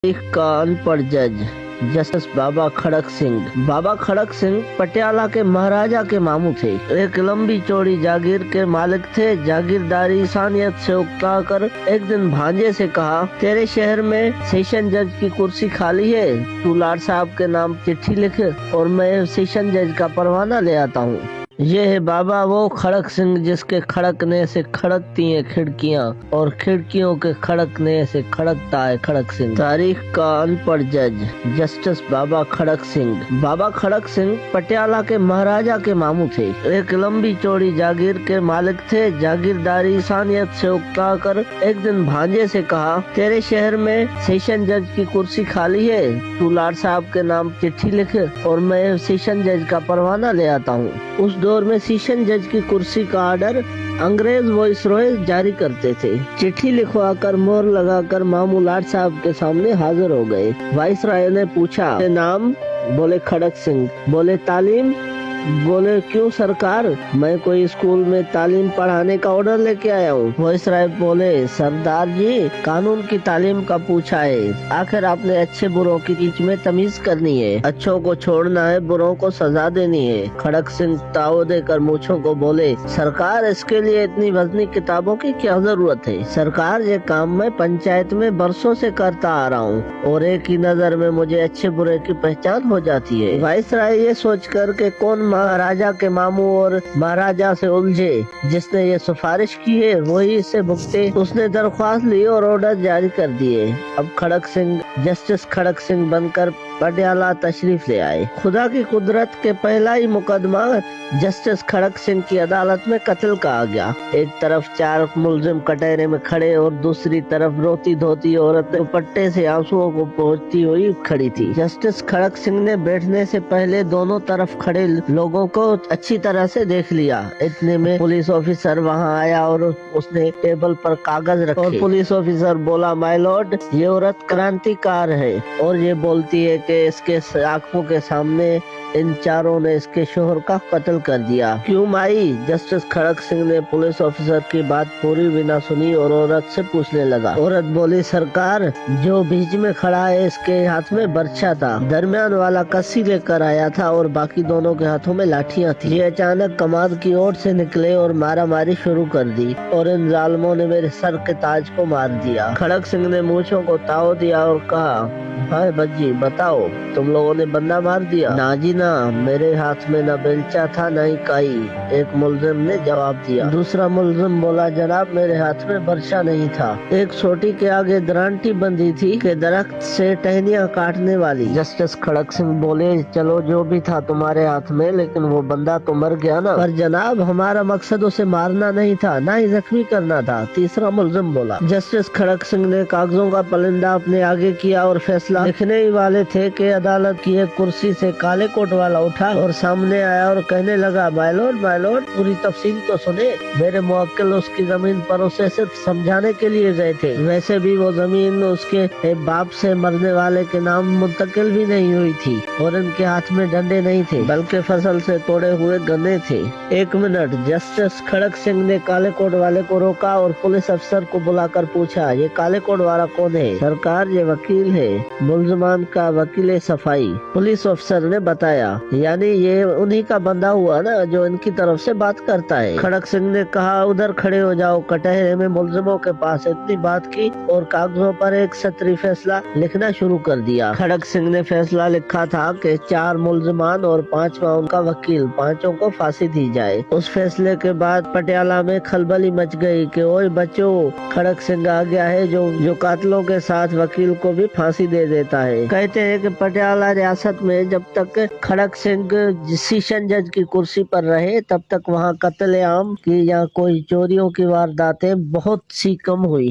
तारीख का अनपढ़ जज जस्टिस बाबा खड़क सिंह। बाबा खड़क सिंह पटियाला के महाराजा के मामू थे। एक लंबी चौड़ी जागीर के मालिक थे। जागीरदारी इंसानियत से उकता कर एक दिन भांजे से कहा, तेरे शहर में सेशन जज की कुर्सी खाली है, तू लाड साहब के नाम चिट्ठी लिख और मैं सेशन जज का परवाना ले आता हूँ। ये है बाबा वो खड़क सिंह जिसके खड़कने से खड़कती हैं खिड़कियाँ और खिड़कियों के खड़कने से खड़कता है खड़क सिंह। तारीख का अनपढ़ जज जस्टिस बाबा खड़क सिंह। बाबा खड़क सिंह पटियाला के महाराजा के मामू थे। एक लंबी चौड़ी जागीर के मालिक थे। जागीरदारी इंसानियत से उकता कर एक दिन भांजे से कहा, तेरे शहर में सेशन जज की कुर्सी खाली है, तू लाड साहब के नाम चिट्ठी लिख और मैं सेशन जज का परवाना ले आता हूँ। उस दौर में सेशन जज की कुर्सी का ऑर्डर अंग्रेज वाइसरॉय जारी करते थे। चिट्ठी लिखवाकर मोहर लगाकर मामू लाड साहब के सामने हाजिर हो गए। वाइसरॉय ने पूछा, नाम? बोले खड़क सिंह। बोले तालीम? बोले क्यों सरकार, मैं कोई स्कूल में तालीम पढ़ाने का ऑर्डर लेके आया हूँ। वाइसरॉय बोले, सरदार जी कानून की तालीम का पूछा है, आखिर आपने अच्छे बुरों के बीच में तमीज करनी है, अच्छों को छोड़ना है, बुरों को सजा देनी है। खड़क सिंह ताव देकर मूंछों को बोले, सरकार इसके लिए इतनी वजनी किताबों की क्या जरूरत है, सरकार ये काम मैं पंचायत में बरसों से करता आ रहा हूँ और एक ही नजर में मुझे अच्छे बुरे की पहचान हो जाती है। वाइसरॉय ये सोच कर के कौन महाराजा के मामू और महाराजा से उलझे, जिसने ये सिफारिश की है वही इससे भुगते, उसने दरख्वास्त ली और ऑर्डर जारी कर दिए। अब खड़क सिंह जस्टिस खड़क सिंह बनकर पटियाला तशरीफ ले आए। खुदा की कुदरत के पहला ही मुकदमा जस्टिस खड़क सिंह की अदालत में कत्ल का आ गया। एक तरफ 4 मुलजिम कटहरे में खड़े और दूसरी तरफ रोती धोती औरत दुपट्टे से आंसुओं को पोंछती हुई खड़ी थी। जस्टिस खड़क सिंह ने बैठने से पहले दोनों तरफ खड़े लोगों को अच्छी तरह से देख लिया। इतने में पुलिस ऑफिसर वहां आया और उसने टेबल पर कागज रखे और पुलिस ऑफिसर बोला, माय लॉर्ड, ये औरत क्रांतिकार है और ये बोलती है कि इसके आंखों के सामने इन चारों ने इसके शोहर का कत्ल कर दिया। क्यों माई? जस्टिस खड़क सिंह ने पुलिस ऑफिसर की बात पूरी बिना सुनी और औरत से पूछने लगा। औरत बोली, सरकार, जो बीच में खड़ा है इसके हाथ में बर्छा था, दरमियान वाला कस्सी लेकर आया था और बाकी दोनों के हाथों में लाठियां थी। ये अचानक कमाद की ओर से निकले और मारा मारी शुरू कर दी और इन जालमों ने मेरे सर के ताज को मार दिया। खड़क सिंह ने मूंछों को ताव दिया और कहा, हाय बज्जी, बताओ तुम लोगों ने बंदा मार दिया? ना जी ना, मेरे हाथ में न बेलचा था न ही काई, एक मुलजिम ने जवाब दिया। दूसरा मुलजिम बोला, जनाब मेरे हाथ में बर्छा नहीं था, एक छोटी के आगे दरांटी बंधी थी कि दरख्त से टहनियां काटने वाली। जस्टिस खड़क सिंह बोले, चलो जो भी था तुम्हारे हाथ में, लेकिन वो बंदा तो मर गया ना। पर जनाब हमारा मकसद उसे मारना नहीं था, न ही जख्मी करना था। तीसरा मुलजिम बोला। जस्टिस खड़क सिंह ने कागजों का पलंदा अपने आगे किया और फैसला लिखने ही वाले थे कि अदालत की एक कुर्सी से काले कोट वाला उठा और सामने आया और कहने लगा, माय लॉर्ड, पूरी तफसील तो सुने। मेरे मुवक्किल उसकी जमीन पर उसे सिर्फ समझाने के लिए गए थे, वैसे भी वो जमीन उसके बाप से मरने वाले के नाम मुंतकिल भी नहीं हुई थी और इनके हाथ में डंडे नहीं थे बल्कि फसल से तोड़े हुए गन्ने थे। 1 मिनट। जस्टिस खड़क सिंह ने काले कोट वाले को रोका और पुलिस अफसर को बुलाकर पूछा, ये काले कोट वाला कौन है? सरकार, ये वकील है, मुलजमान का वकील सफाई। पुलिस अफसर ने बताया, यानी ये उन्हीं का बंदा हुआ ना जो इनकी तरफ से बात करता है। खड़क सिंह ने कहा, उधर खड़े हो जाओ। कटहरे में मुलजिमों के पास इतनी बात की और कागजों पर एक सत्री फैसला लिखना शुरू कर दिया। खड़क सिंह ने फैसला लिखा था कि 4 मुलजिमान और 5वां उनका वकील, 5 को फांसी दी जाए। उस फैसले के बाद पटियाला में खलबली मच गई कि ओए बच्चों, खड़क सिंह आ गया है जो कातलों के साथ वकील को भी फांसी दे देता है। कहते हैं कि पटियाला रियासत में जब तक खड़क सिंह सेशन जज की कुर्सी पर रहे तब तक वहाँ कत्ले आम की या कोई चोरियों की वारदातें बहुत सी कम हुई।